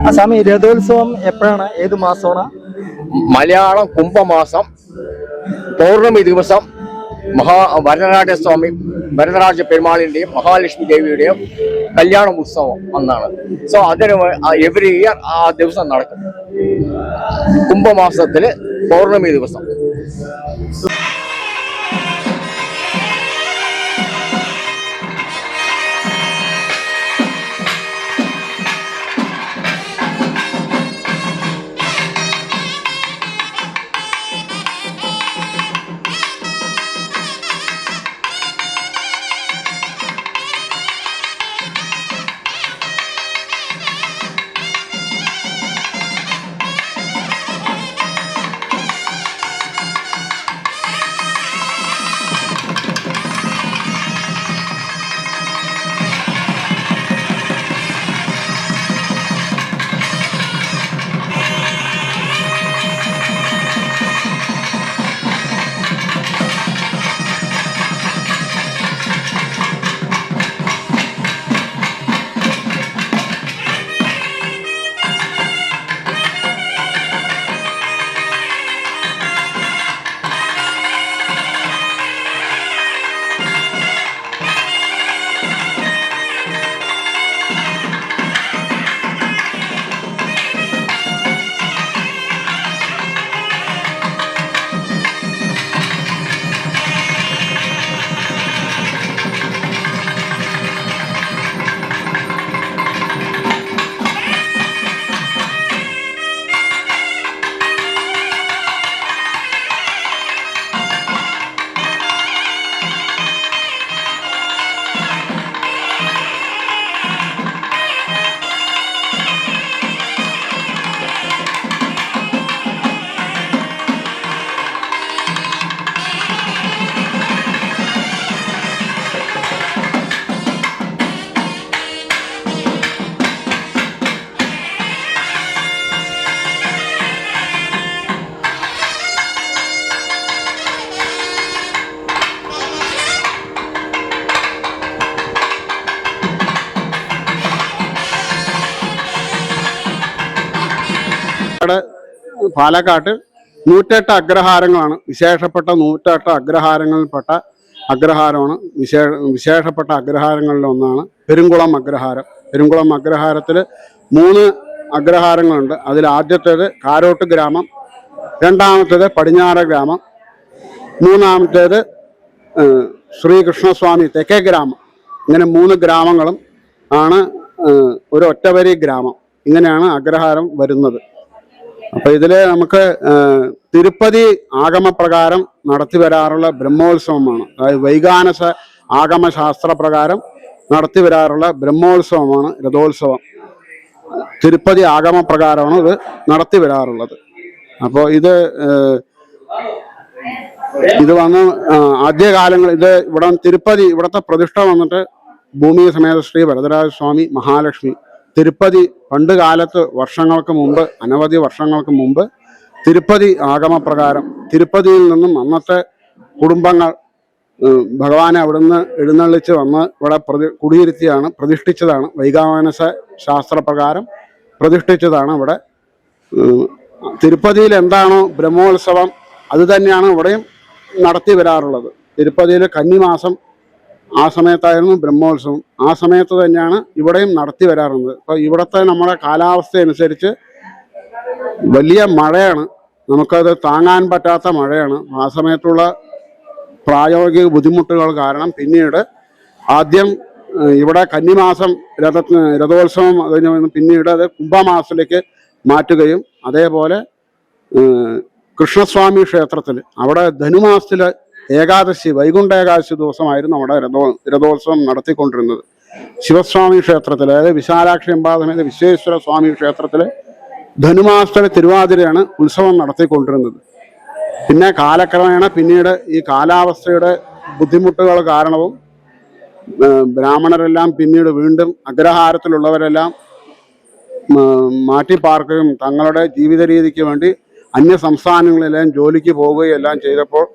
സ്വാമി രഥോത്സവം എപ്പോഴാണ്, ഏത് മാസമാണ്? മലയാളം കുംഭമാസം പൗർണമി ദിവസം വരദരാജ പെരുമാളിന്റെയും മഹാലക്ഷ്മി ദേവിയുടെയും കല്യാണ ഉത്സവം അന്നാണ്. സോ അതിന് എവറി ഇയർ ആ ദിവസം നടക്കും, കുംഭമാസത്തില് പൗർണമി ദിവസം. പാലക്കാട്ട് 108 അഗ്രഹാരങ്ങളാണ്. വിശേഷപ്പെട്ട 108 അഗ്രഹാരങ്ങളിൽപ്പെട്ട അഗ്രഹാരമാണ്. വിശേഷപ്പെട്ട അഗ്രഹാരങ്ങളിൽ ഒന്നാണ് പെരുങ്കുളം അഗ്രഹാരം. പെരുങ്കുളം അഗ്രഹാരത്തിൽ 3 അഗ്രഹാരങ്ങളുണ്ട്. അതിൽ ആദ്യത്തേത് കാരോട്ട് ഗ്രാമം, രണ്ടാമത്തേത് പടിഞ്ഞാറ് ഗ്രാമം, മൂന്നാമത്തേത് ശ്രീകൃഷ്ണസ്വാമി തെക്കേ ഗ്രാമം. ഇങ്ങനെ 3 ഗ്രാമങ്ങളും ആണ് ഒരു ഒറ്റവരി ഗ്രാമം. ഇങ്ങനെയാണ് അഗ്രഹാരം വരുന്നത്. അപ്പൊ ഇതില് നമുക്ക് തിരുപ്പതി ആഗമപ്രകാരം നടത്തി വരാറുള്ള ബ്രഹ്മോത്സവമാണ്. അതായത് വൈകാനസ ആഗമശാസ്ത്ര പ്രകാരം നടത്തി വരാറുള്ള ബ്രഹ്മോത്സവമാണ് രഥോത്സവം. തിരുപ്പതി ആഗമപ്രകാരമാണ് ഇത് നടത്തി വരാറുള്ളത്. അപ്പോൾ ഇത് വന്ന് ആദ്യകാലങ്ങൾ ഇവിടെ തിരുപ്പതി ഇവിടുത്തെ പ്രതിഷ്ഠ വന്നിട്ട് ഭൂമി സമേത ശ്രീ വരദരാജ സ്വാമി മഹാലക്ഷ്മി തിരുപ്പതി പണ്ട് കാലത്ത് അനവധി വർഷങ്ങൾക്ക് മുമ്പ് തിരുപ്പതി ആഗമപ്രകാരം തിരുപ്പതിയിൽ നിന്നും അന്നത്തെ കുടുംബങ്ങൾ ഭഗവാനെ അവിടുന്ന് എഴുന്നള്ളിച്ച് വന്ന് ഇവിടെ പ്രതിഷ്ഠിച്ചതാണ്. വൈകാനസ ശാസ്ത്രപ്രകാരം പ്രതിഷ്ഠിച്ചതാണ്. ഇവിടെ തിരുപ്പതിയിൽ എന്താണോ ബ്രഹ്മോത്സവം അത് തന്നെയാണ് ഇവിടെയും നടത്തി വരാറുള്ളത്. തിരുപ്പതിയിൽ കന്നിമാസം ആ സമയത്തായിരുന്നു ബ്രഹ്മോത്സവം. ആ സമയത്ത് തന്നെയാണ് ഇവിടെയും നടത്തി വരാറുള്ളത്. അപ്പോൾ ഇവിടുത്തെ നമ്മുടെ കാലാവസ്ഥ അനുസരിച്ച് വലിയ മഴയാണ്, നമുക്കത് താങ്ങാൻ പറ്റാത്ത മഴയാണ്. ആ സമയത്തുള്ള പ്രായോഗിക ബുദ്ധിമുട്ടുകൾ കാരണം പിന്നീട് ആദ്യം ഇവിടെ കന്നിമാസം രഥോത്സവം പിന്നീട് അത് കുംഭമാസത്തിലേക്ക് മാറ്റുകയും അതേപോലെ കൃഷ്ണസ്വാമി ക്ഷേത്രത്തിൽ അവിടെ ധനുമാസത്തിലെ ഏകാദശി വൈകുണ്ഠ ഏകാദശി ദിവസമായിരുന്നു അവിടെ രഥോത്സവം നടത്തിക്കൊണ്ടിരുന്നത്. ശിവസ്വാമി ക്ഷേത്രത്തിൽ, അതായത് വിശാലാക്ഷി അംബാസമേത വിശ്വേശ്വര സ്വാമി ക്ഷേത്രത്തിലെ ധനുമാസത്തിലെ തിരുവാതിരയാണ് ഉത്സവം നടത്തിക്കൊണ്ടിരുന്നത്. പിന്നെ കാലക്രമേണ പിന്നീട് ഈ കാലാവസ്ഥയുടെ ബുദ്ധിമുട്ടുകൾ കാരണവും ബ്രാഹ്മണരെല്ലാം പിന്നീട് വീണ്ടും അഗ്രഹാരത്തിലുള്ളവരെല്ലാം മാറ്റിപ്പാർക്കുകയും തങ്ങളുടെ ജീവിത രീതിക്ക് വേണ്ടി അന്യ സംസ്ഥാനങ്ങളിലെല്ലാം ജോലിക്ക് പോവുകയും എല്ലാം ചെയ്തപ്പോൾ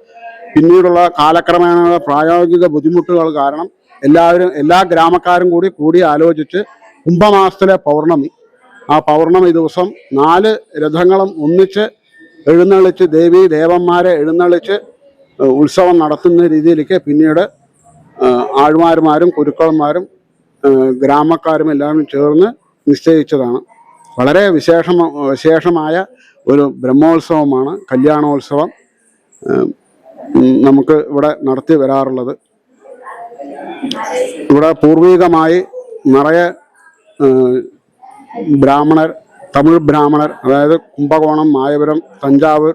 പിന്നീടുള്ള കാലക്രമേണ പ്രായോഗിക ബുദ്ധിമുട്ടുകൾ കാരണം എല്ലാ ഗ്രാമക്കാരും കൂടി ആലോചിച്ച് കുംഭമാസത്തിലെ പൗർണമി ആ പൗർണമി ദിവസം 4 രഥങ്ങളും ഒന്നിച്ച് എഴുന്നള്ളിച്ച് ദേവീ ദേവന്മാരെ എഴുന്നള്ളിച്ച് ഉത്സവം നടത്തുന്ന രീതിയിലേക്ക് പിന്നീട് ആഴ്മാരുമാരും കുരുക്കളന്മാരും ഗ്രാമക്കാരും എല്ലാവരും ചേർന്ന് നിശ്ചയിച്ചതാണ്. വളരെ വിശേഷമായ ഒരു ബ്രഹ്മോത്സവമാണ് കല്യാണോത്സവം നമുക്ക് ഇവിടെ നടത്തി വരാറുള്ളത്. ഇവിടെ പൂർവികമായി നിറയെ തമിഴ് ബ്രാഹ്മണർ, അതായത് കുംഭകോണം, മായപുരം, തഞ്ചാവൂർ,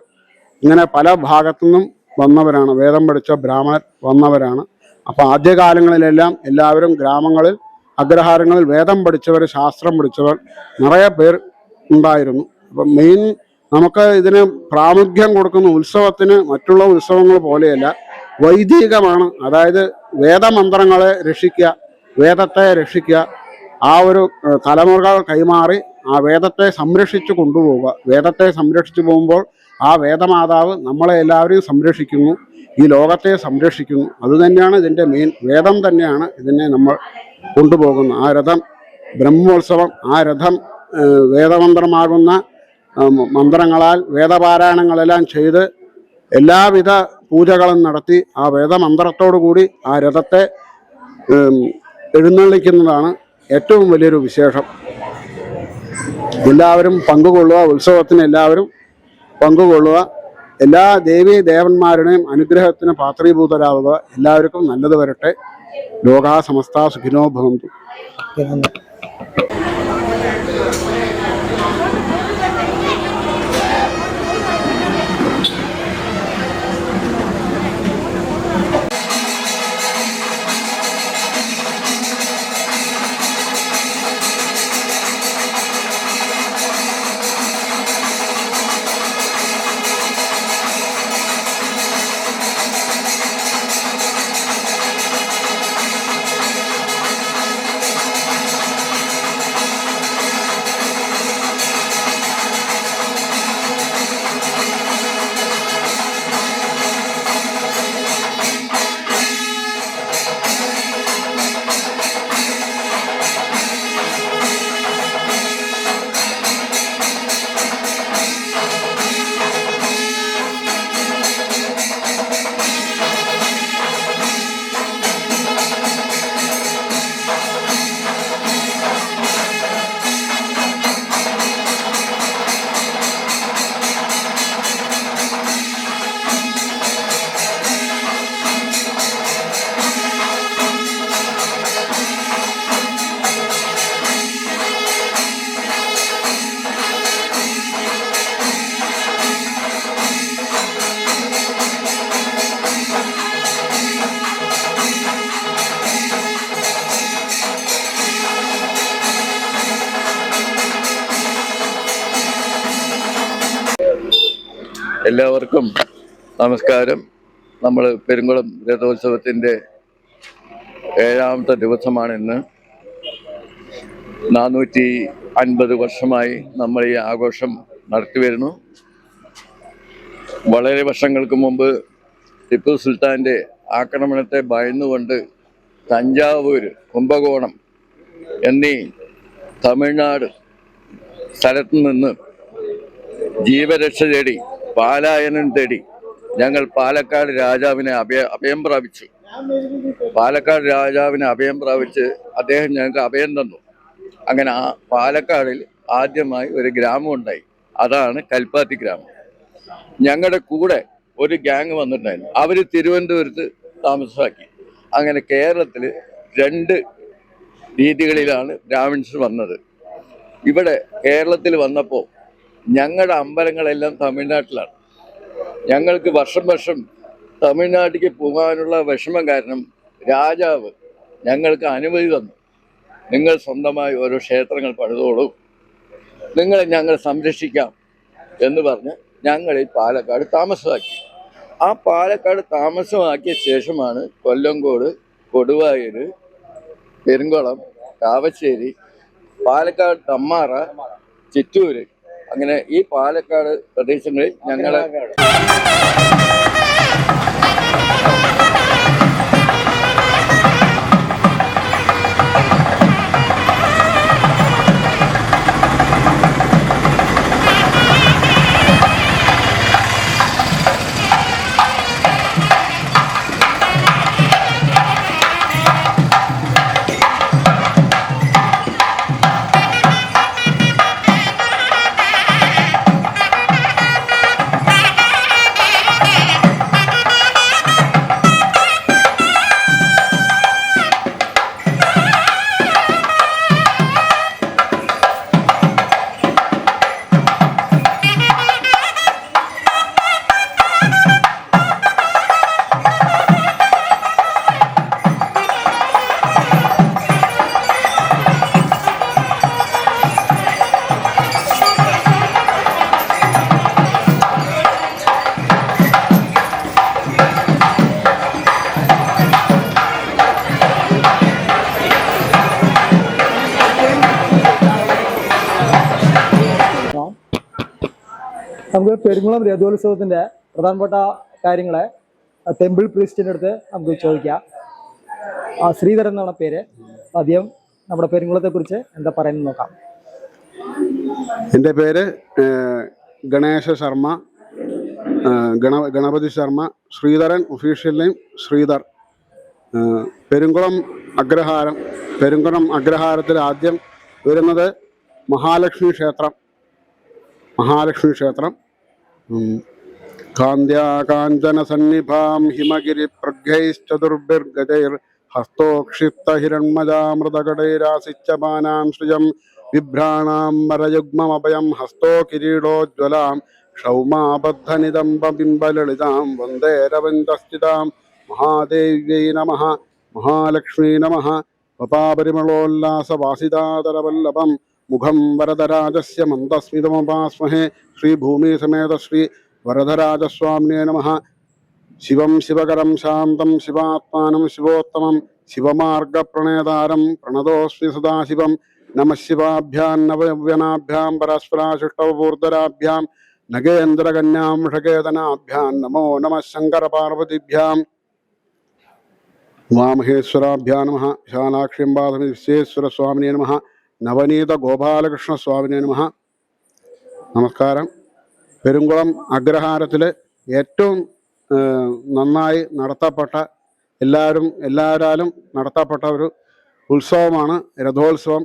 ഇങ്ങനെ പല ഭാഗത്തു നിന്നും വന്നവരാണ്, വേദം പഠിച്ച ബ്രാഹ്മണർ വന്നവരാണ്. അപ്പോൾ ആദ്യകാലങ്ങളിലെല്ലാം എല്ലാവരും ഗ്രാമങ്ങളിൽ അഗ്രഹാരങ്ങളിൽ വേദം പഠിച്ചവർ, ശാസ്ത്രം പഠിച്ചവർ നിറയെ പേർ ഉണ്ടായിരുന്നു. അപ്പം മെയിൻ നമുക്ക് ഇതിന് പ്രാമുഖ്യം കൊടുക്കുന്ന ഉത്സവത്തിന് മറ്റുള്ള ഉത്സവങ്ങൾ പോലെയല്ല, വൈദികമാണ്. അതായത് വേദമന്ത്രങ്ങളെ രക്ഷിക്കുക, വേദത്തെ രക്ഷിക്കുക, ആ ഒരു തലമുറകൾ കൈമാറി ആ വേദത്തെ സംരക്ഷിച്ചു കൊണ്ടുപോവുക. വേദത്തെ സംരക്ഷിച്ചു പോകുമ്പോൾ ആ വേദമാതാവ് നമ്മളെ എല്ലാവരെയും സംരക്ഷിക്കുന്നു, ഈ ലോകത്തെ സംരക്ഷിക്കുന്നു. അതുതന്നെയാണ് ഇതിൻ്റെ മെയിൻ. വേദം തന്നെയാണ് ഇതിനെ നമ്മൾ കൊണ്ടുപോകുന്നത്. ആ രഥം ബ്രഹ്മോത്സവം, ആ രഥം വേദമന്ത്രമാകുന്ന മന്ത്രങ്ങളാൽ വേദപാരായണങ്ങളെല്ലാം ചെയ്ത് എല്ലാവിധ പൂജകളും നടത്തി ആ വേദമന്ത്രത്തോടു കൂടി ആ രഥത്തെ എഴുന്നള്ളിക്കുന്നതാണ് ഏറ്റവും വലിയൊരു വിശേഷം. എല്ലാവരും പങ്കുകൊള്ളുക, ഉത്സവത്തിന് എല്ലാവരും പങ്കുകൊള്ളുക. എല്ലാ ദേവീ ദേവന്മാരുടെയും അനുഗ്രഹത്തിന് പാത്രീഭൂതരാവുക. എല്ലാവർക്കും നല്ലത് വരട്ടെ. ലോകാ സമസ്ത സുഖിനോ ഭവന്തു. എല്ലാവർക്കും നമസ്കാരം. നമ്മൾ പെരുങ്കുളം രഥോത്സവത്തിൻ്റെ 7ാമത്തെ ദിവസമാണ് ഇന്ന്. 450 വർഷമായി നമ്മൾ ഈ ആഘോഷം നടത്തിവരുന്നു. വളരെ വർഷങ്ങൾക്ക് മുമ്പ് ടിപ്പു സുൽത്താൻ്റെ ആക്രമണത്തെ ഭയന്നുകൊണ്ട് തഞ്ചാവൂർ, കുംഭകോണം എന്നീ തമിഴ്നാട് സ്ഥലത്തു നിന്ന് ജീവരക്ഷ തേടി, പാലായനം തേടി ഞങ്ങൾ പാലക്കാട് രാജാവിനെ അഭയം പ്രാപിച്ചു. പാലക്കാട് രാജാവിനെ അഭയം പ്രാപിച്ച് അദ്ദേഹം ഞങ്ങൾക്ക് അഭയം തന്നു. അങ്ങനെ ആ പാലക്കാടിൽ ആദ്യമായി ഒരു ഗ്രാമം ഉണ്ടായി. അതാണ് കൽപ്പാത്തി ഗ്രാമം. ഞങ്ങളുടെ കൂടെ ഒരു ഗ്യാങ് വന്നിട്ടുണ്ടായിരുന്നു. അവർ തിരുവനന്തപുരത്ത് താമസമാക്കി. അങ്ങനെ കേരളത്തിൽ 2 രീതികളിലാണ് ബ്രാഹ്മിൺസ് വന്നത്. ഇവിടെ കേരളത്തിൽ വന്നപ്പോൾ ഞങ്ങളുടെ അമ്പലങ്ങളെല്ലാം തമിഴ്നാട്ടിലാണ്. ഞങ്ങൾക്ക് വർഷം തമിഴ്നാട്ടിലേക്ക് പോകാനുള്ള വിഷമം കാരണം രാജാവ് ഞങ്ങൾക്ക് അനുമതി തന്നു. നിങ്ങൾ സ്വന്തമായി ഓരോ ക്ഷേത്രങ്ങൾ പണിതോളൂ, നിങ്ങളെ ഞങ്ങൾ സംരക്ഷിക്കാം എന്ന് പറഞ്ഞ് ഞങ്ങളെ പാലക്കാട് താമസമാക്കി. ആ പാലക്കാട് താമസമാക്കിയ ശേഷമാണ് കൊല്ലങ്കോട്, കൊടുവായൂർ, പെരുങ്കുളം, കാവശ്ശേരി, പാലക്കാട് തമ്മാറ, ചിറ്റൂര്, അങ്ങനെ ഈ പാലക്കാട് പ്രദേശങ്ങളിൽ ഞങ്ങളെ നമുക്ക് പെരുങ്കുളം രഥോത്സവത്തിന്റെ പ്രധാനപ്പെട്ട കാര്യങ്ങളെ ടെമ്പിൾ പ്രീസ്റ്റിന്റെ അടുത്ത് നമുക്ക് ചോദിക്കാം. ശ്രീധരൻ എന്നാണ് പേര്. ആദ്യം നമ്മുടെ പെരുങ്കുളത്തെ കുറിച്ച് എന്താ പറയുന്നത് നോക്കാം. എൻ്റെ പേര് ഗണേശ ശർമ്മ, ഗണപതി ശർമ്മ. Sreedharan official name Sreedhar. പെരുങ്കുളം അഗ്രഹാരത്തിൽ ആദ്യം വരുന്നത് മഹാലക്ഷ്മി ക്ഷേത്രം. കാഞ്ചന സന്നിഭാം ഹിമഗിരി പ്രഗൈശ്ചതുർഭിർഗജൈർ ഹസ്തോക്ഷിപ്ത ഹിരൺമജാമൃതകടൈരാസിച്ചപാനാം ശ്രിയം വിഭ്രാണാം മരയുഗ്മമഭയം ഹസ്തോ കിരീടോജ്വലാം ക്ഷൗമാബദ്ധനിദംബിംബലളിതാം വന്ദേ രവന്തസ്ഥിതാം മഹാദേവ്യൈ നമഃ. മഹാലക്ഷ്മീ നമഃ. പപാപരിമളോല്ലാസവാസിതാതരവല്ലഭം മുഖം വരദരാജസ്യ മന്ദസ്മിതമുപാസ്മഹേ. ശ്രീഭൂമി സമേത ശ്രീ വരദരാജസ്വാമിനേ നമഃ. ശിവം ശിവകരം ശാന്തം ശിവാത്മാനം ശിവോത്തമം ശിവമാർഗപ്രണേതാരം പ്രണതോസ്മി സദാശിവം. നമഃ ശിവാഭ്യാം നവയവ്യനാഭ്യാം പരസ്പരാശിഷ്ടവപൂർധരാഭ്യാം നഗേന്ദ്രകന്യാം ഷകേതനാഭ്യാം നമോ നമഃ ശങ്കരപാർവതിഭ്യാം. ഉമാമഹേശ്വരാഭ്യാം നമഃ. വിശാലാക്ഷ്യംബാധമി വിശ്വേശ്വര സ്വാമിനേ നമഃ. നവനീത ഗോപാലകൃഷ്ണ സ്വാമിനേ നമഃ. നമസ്കാരം. പെരുങ്കുളം അഗ്രഹാരത്തിൽ ഏറ്റവും നന്നായി നടത്തപ്പെട്ട, എല്ലാവരാലും നടത്തപ്പെട്ട ഒരു ഉത്സവമാണ് രഥോത്സവം.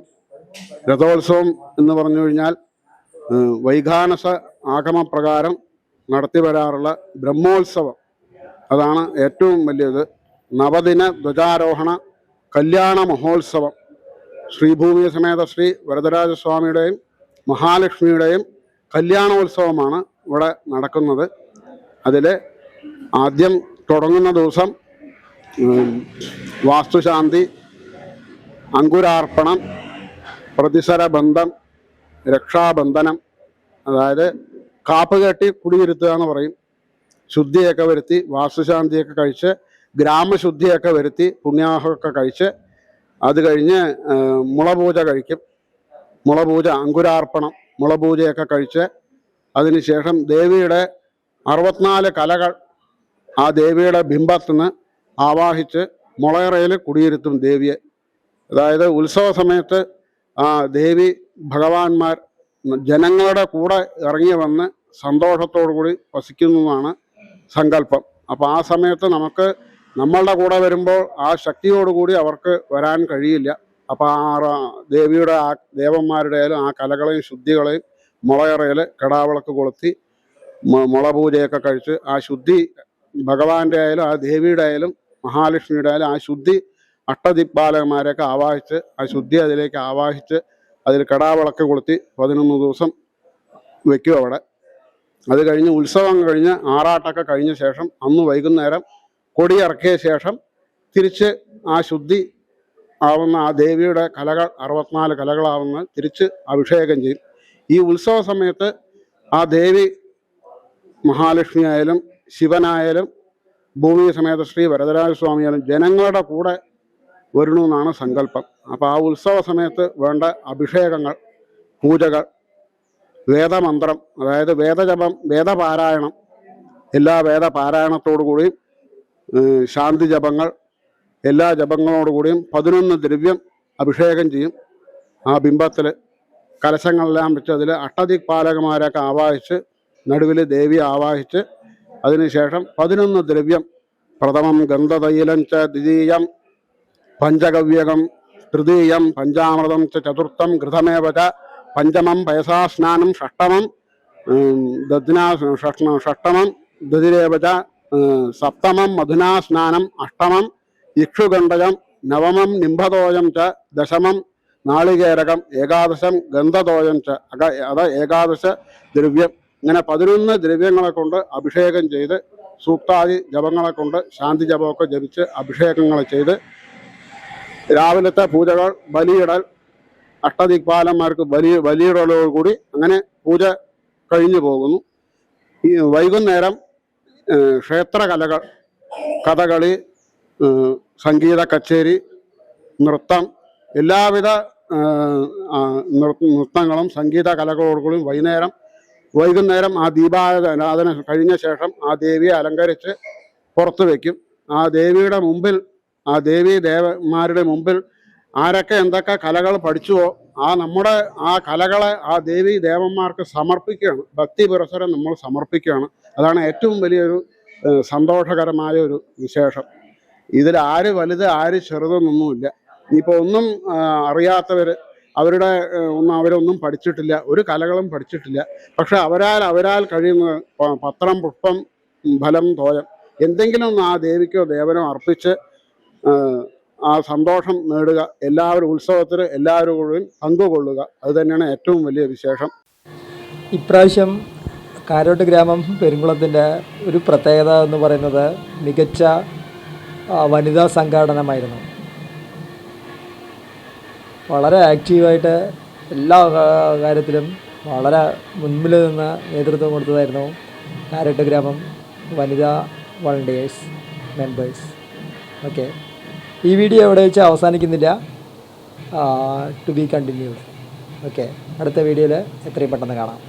രഥോത്സവം എന്ന് പറഞ്ഞു കഴിഞ്ഞാൽ വൈഖാനസ ആഗമപ്രകാരം നടത്തി വരാറുള്ള ബ്രഹ്മോത്സവം. അതാണ് ഏറ്റവും വലിയത്. നവദിന ധ്വജാരോഹണ കല്യാണ മഹോത്സവം. ശ്രീഭൂമി സമേത ശ്രീ വരദരാജസ്വാമിയുടെയും മഹാലക്ഷ്മിയുടെയും കല്യാണോത്സവമാണ് ഇവിടെ നടക്കുന്നത്. അതിൽ ആദ്യം തുടങ്ങുന്ന ദിവസം വാസ്തുശാന്തി, അങ്കുരാർപ്പണം, പ്രതിസരബന്ധം, രക്ഷാബന്ധനം, അതായത് കാപ്പ് കെട്ടി കുടിയിരുത്തുക എന്ന് പറയും. ശുദ്ധിയൊക്കെ വരുത്തി, വാസ്തുശാന്തിയൊക്കെ കഴിച്ച്, ഗ്രാമശുദ്ധിയൊക്കെ വരുത്തി, പുണ്യാഹമൊക്കെ കഴിച്ച്, അത് കഴിഞ്ഞ് മുളപൂജ കഴിക്കും. മുളപൂജ, അങ്കുരാർപ്പണം, മുളപൂജയൊക്കെ കഴിച്ച് അതിനുശേഷം ദേവിയുടെ 64 കലകൾ ആ ദേവിയുടെ ബിംബത്തിന് ആവാഹിച്ച് മുളയറയിൽ കുടിയിരുത്തും ദേവിയെ. അതായത് ഉത്സവ സമയത്ത് ആ ദേവി ഭഗവാന്മാർ ജനങ്ങളുടെ കൂടെ ഇറങ്ങി വന്ന് സന്തോഷത്തോടു കൂടി വസിക്കുന്നതാണ് സങ്കല്പം. അപ്പോൾ ആ സമയത്ത് നമുക്ക് നമ്മളുടെ കൂടെ വരുമ്പോൾ ആ ശക്തിയോടുകൂടി അവർക്ക് വരാൻ കഴിയില്ല. അപ്പോൾ ആ ദേവിയുടെ ആ ദേവന്മാരുടെ ആയാലും ആ കലകളെയും ശുദ്ധികളെയും മുളയറയിൽ കടാവിളക്ക് കൊളുത്തി മുളപൂജയൊക്കെ കഴിച്ച് ആ ശുദ്ധി ഭഗവാന്റെ ആയാലും ആ ദേവിയുടെ ആയാലും മഹാലക്ഷ്മിയുടെ ആയാലും ആ ശുദ്ധി അഷ്ടദിക്പാലകന്മാരെയൊക്കെ ആവാഹിച്ച് ആ ശുദ്ധി അതിലേക്ക് ആവാഹിച്ച് അതിൽ കടാവിളക്ക് കൊളുത്തി 11 ദിവസം വയ്ക്കും അവിടെ. അത് കഴിഞ്ഞ് ഉത്സവം കഴിഞ്ഞ് ആറാട്ടൊക്കെ കഴിഞ്ഞ ശേഷം അന്ന് വൈകുന്നേരം കൊടിയിറക്കിയ ശേഷം തിരിച്ച് ആ ശുദ്ധി ആവുന്ന ആ ദേവിയുടെ കലകൾ 64 കലകളാവുന്ന തിരിച്ച് അഭിഷേകം ചെയ്യും. ഈ ഉത്സവ സമയത്ത് ആ ദേവി മഹാലക്ഷ്മി ആയാലും ശിവനായാലും ഭൂമി സമേത ശ്രീ വരദരാജസ്വാമിയായാലും ജനങ്ങളുടെ കൂടെ വരണമെന്നാണ് സങ്കല്പം. അപ്പോൾ ആ ഉത്സവ സമയത്ത് വേണ്ട അഭിഷേകങ്ങൾ, പൂജകൾ, വേദമന്ത്രം, അതായത് വേദജപം, വേദപാരായണം, എല്ലാ വേദപാരായണത്തോടു കൂടിയും ശാന്തി ജപങ്ങൾ, എല്ലാ ജപങ്ങളോടുകൂടിയും 11 ദ്രവ്യം അഭിഷേകം ചെയ്യും. ആ ബിംബത്തിൽ കലശങ്ങളെല്ലാം വെച്ച് അതിൽ അഷ്ടദിക്പാലകന്മാരെയൊക്കെ ആവാഹിച്ച് നടുവിൽ ദേവിയെ ആവാഹിച്ച് അതിനുശേഷം 11 ദ്രവ്യം, പ്രഥമം ഗന്ധതൈലം ച ദ്വിതീയം പഞ്ചഗവ്യകം തൃതീയം പഞ്ചാമൃതം ച ചതുർത്ഥം ഘൃതമേവ ച പഞ്ചമം പയസാസ്നാനം ഷഷ്ടമം ഷഷ്ടമം ദതിരേവ ച സപ്തമം മധുനാസ്നാനം അഷ്ടമം ഇക്ഷുഗണ്ഡകം നവമം നിംഭതോയം ച ദശമം നാളികേരകം ഏകാദശം ഗന്ധതോയം ച അത് ഏകാദശ ദ്രവ്യം. ഇങ്ങനെ 11 ദ്രവ്യങ്ങളെ കൊണ്ട് അഭിഷേകം ചെയ്ത് സൂക്താദി ജപങ്ങളെ കൊണ്ട് ശാന്തി ജപമൊക്കെ ജപിച്ച് അഭിഷേകങ്ങൾ ചെയ്ത് രാവിലത്തെ പൂജകൾ, ബലിയിടൽ, അഷ്ടദിക്പാലന്മാർക്ക് ബലിയിടലോടുകൂടി അങ്ങനെ പൂജ കഴിഞ്ഞു പോകുന്നു. ഈ വൈകുന്നേരം ക്ഷേത്രകലകൾ, കഥകളി, സംഗീത കച്ചേരി, നൃത്തം, എല്ലാവിധ നൃത്തങ്ങളും സംഗീത കലകളോടുകൂടി വൈകുന്നേരം വൈകുന്നേരം ആ ദീപാരാധന കഴിഞ്ഞ ശേഷം ആ ദേവിയെ അലങ്കരിച്ച് പുറത്ത് വയ്ക്കും. ആ ദേവിയുടെ മുമ്പിൽ, ആ ദേവീ ദേവന്മാരുടെ മുമ്പിൽ ആരൊക്കെ എന്തൊക്കെ കലകൾ പഠിച്ചുവോ നമ്മുടെ ആ കലകളെ ആ ദേവീ ദേവന്മാർക്ക് സമർപ്പിക്കുകയാണ്. ഭക്തി പുരസരം നമ്മൾ സമർപ്പിക്കുകയാണ്. അതാണ് ഏറ്റവും വലിയൊരു സന്തോഷകരമായ ഒരു വിശേഷം. ഇതിൽ ആര് വലുത് ആര് ചെറുതെന്നൊന്നുമില്ല. ഇനിയിപ്പോൾ ഒന്നും അറിയാത്തവർ, അവരൊന്നും പഠിച്ചിട്ടില്ല, ഒരു കലകളും പഠിച്ചിട്ടില്ല. പക്ഷെ അവരാൽ കഴിയുന്നത് പത്രം, പുഷ്പം, ഫലം, തോയം എന്തെങ്കിലും ഒന്ന് ആ ദേവിക്കോ ദേവനോ അർപ്പിച്ച് ആ സന്തോഷം നേടുക. എല്ലാവരും ഉത്സവത്തിന് എല്ലാവരും കൂടി പങ്കുകൊള്ളുക. അത് തന്നെയാണ് ഏറ്റവും വലിയ വിശേഷം. ഇപ്രാവശ്യം കാരോട്ട് ഗ്രാമം പെരുങ്കുളത്തിൻ്റെ ഒരു പ്രത്യേകത എന്ന് പറയുന്നത് മികച്ച വനിതാ സംഘാടനമായിരുന്നു. വളരെ ആക്റ്റീവായിട്ട് എല്ലാ കാര്യത്തിലും വളരെ മുൻപിൽ നിന്ന് നേതൃത്വം കൊടുത്തതായിരുന്നു കാരോട്ട് ഗ്രാമം വനിതാ വളണ്ടിയേഴ്സ് മെമ്പേഴ്സ്. ഓക്കെ, ഈ വീഡിയോ എവിടെ വെച്ച് അവസാനിക്കുന്നില്ല, ടു ബി കണ്ടിന്യൂഡ്. ഓക്കെ, അടുത്ത വീഡിയോയിൽ എത്രയും പെട്ടെന്ന് കാണാം.